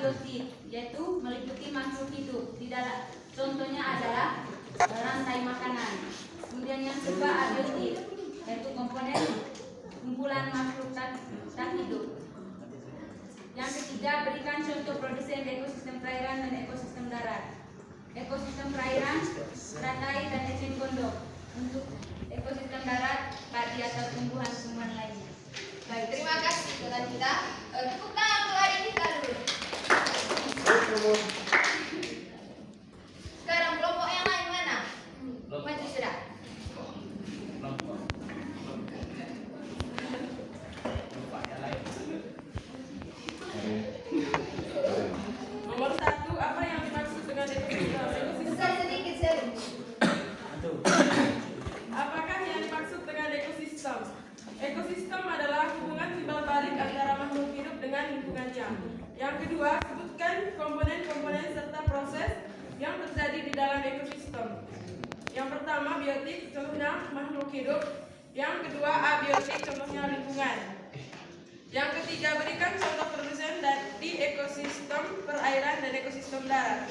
abiotik, yaitu meliputi makhluk hidup. Di dalam contohnya adalah rantai makanan. Kemudian yang kedua abiotik, yaitu komponen kumpulan makhluk tak hidup. Yang ketiga, berikan contoh produsen ekosistem perairan dan ekosistem darat. Ekosistem perairan, rantai dan eceng gondok. Untuk ekosistem darat, padi atau tumbuhan-tumbuhan lainnya. Baik, terima kasih dengan kita. Tepuk tangan untuk hari kita dulu. Sekarang kelompok yang lain mana? Maju sudah. Nomor 1, apa yang dimaksud dengan ekosistem? Besar sedikit sekali. Apakah yang dimaksud dengan ekosistem? Ekosistem adalah hubungan timbal balik antara makhluk hidup dengan lingkungannya. Yang kedua, sebutkan komponen-komponen serta proses yang terjadi di dalam ekosistem. Yang pertama, biotik, contohnya makhluk hidup. Yang kedua, abiotik, contohnya lingkungan. Yang ketiga, berikan contoh produsen di ekosistem perairan dan ekosistem darat.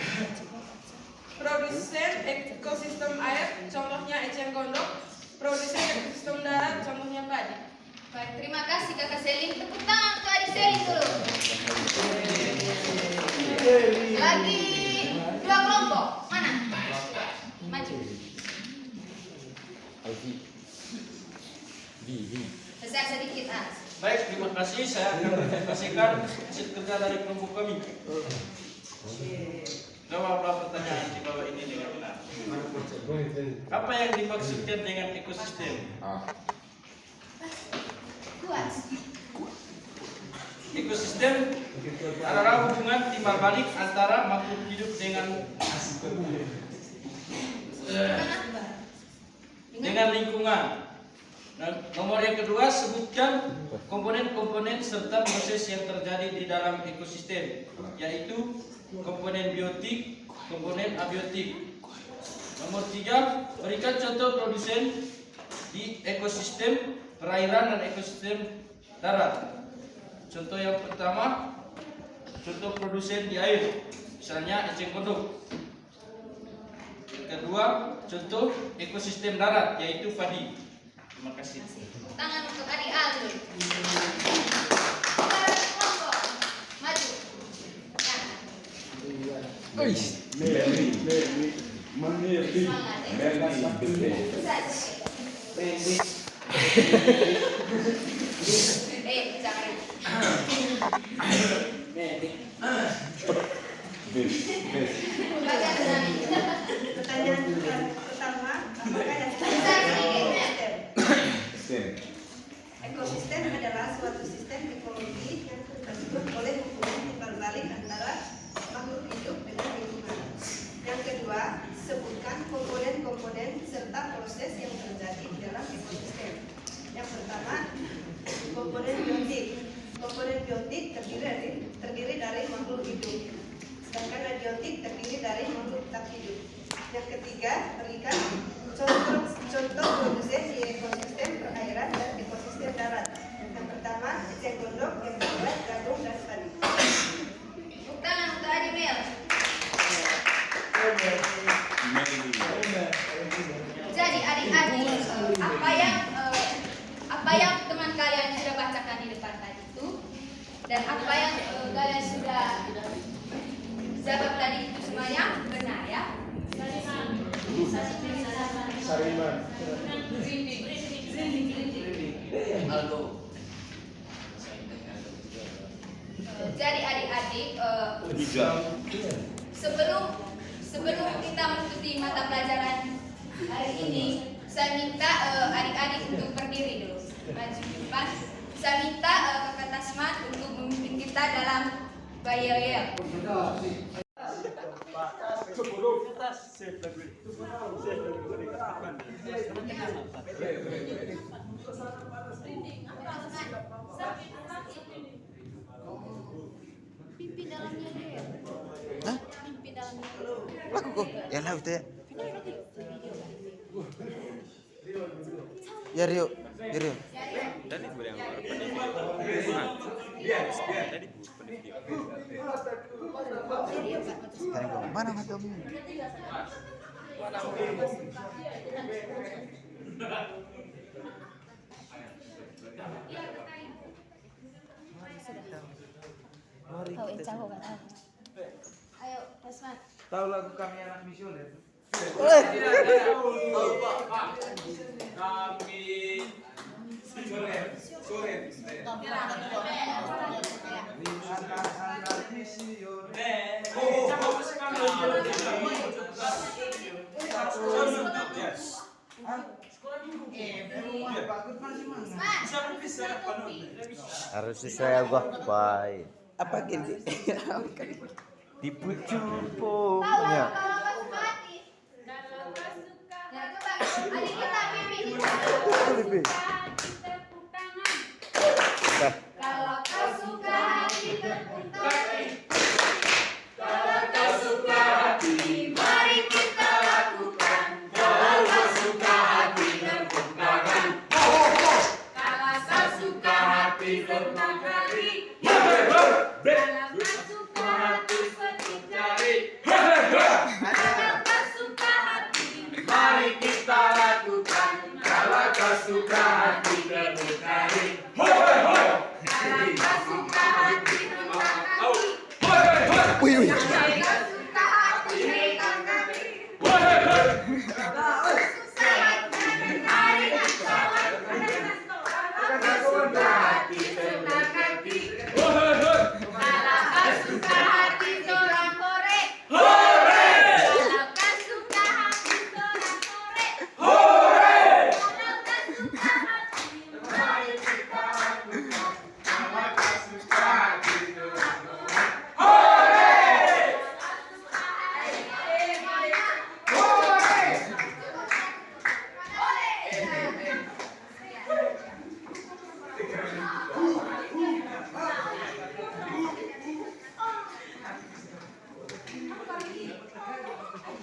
Produsen ekosistem air, contohnya eceng gondok. Produsen ekosistem darat, contohnya padi. Baik, terima kasih Kakak Selin. Tepuk tangan untuk adik Selin dulu. Lagi 2 kelompok. Mana? Maju. Besar sedikit, As. Baik, terima kasih. Saya akan presentasikan hasil kerja dari kelompok kami. Jawablah pertanyaan di bawah ini dengan benar. Apa yang dimaksudkan dengan ekosistem? Kuat. Ekosistem adalah hubungan timbal balik antara makhluk hidup dengan lingkungan. Nah, nomor yang kedua, sebutkan komponen-komponen serta proses yang terjadi di dalam ekosistem, yaitu komponen biotik, komponen abiotik. Nomor 3, berikan contoh produsen di ekosistem perairan dan ekosistem darat. Contoh yang pertama, contoh produsen di air, misalnya eceng gondok. Yang kedua, contoh ekosistem darat, yaitu padi. Terima kasih. Tepuk tangan untuk adik Aldo. Sekarang kelompok. Maju. Pertanyaan pertama, apakah yang ekosistem adalah suatu sistem ekologi yang terbentuk oleh hubungan timbal balik antara makhluk hidup dengan lingkungan. Yang kedua, sebutkan komponen-komponen serta proses yang terjadi di dalam ekosistem. Yang pertama, komponen biotik. Komponen biotik terdiri dari makhluk hidup, sedangkan abiotik terdiri dari makhluk tak hidup. Yang ketiga, berikan contoh produsen di ekosistem perairan dan ekosistem darat. Yang pertama, eceng gondok, yang kedua, jagung dan padi. Tepuk tangan untuk adik Mel. Jadi adik-adik, apa yang teman kalian sudah bacakan di depan tadi itu, dan apa yang kalian sudah jawab tadi itu semuanya benar ya? Sariman. Jadi adik-adik, sebelum kita mengikuti mata pelajaran hari ini, saya minta adik-adik untuk berdiri dulu, maju ke depan. Saya minta Kakak Tasman untuk memimpin kita dalam bayar-bayar. Pimpin dalamnya ya. Hah? Pimpin dalamnya. Laku kok. Ya lah itu ya. Ya Rio. Ya Rio. Ya, ya. Dan ibu yang baru. Sekarang mana mata kamu? Mari kita Ayo, Rasman. tahu lagu kami anak misioner. Harus sesuai gua baik. Apa gini? Di pucuk pohonnya. Ya, coba adik kita pimpin. Tepuk tangan. Kalau kau suka hati tepuk tangan. Kalau kau suka hati, mari kita lakukan. Kalau kau suka hati, tepuk tangan. Kalau kau suka hati, tepuk tangan. Kalau kau suka hati, petik jari. Kalau kau suka hati, mari kita lakukan. Kalau kau suka hati, tepuk jari. Kalau kau suka hati, rentang kaki. Wih, wih.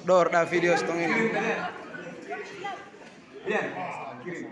Dor, dah video setong ini. Kirim.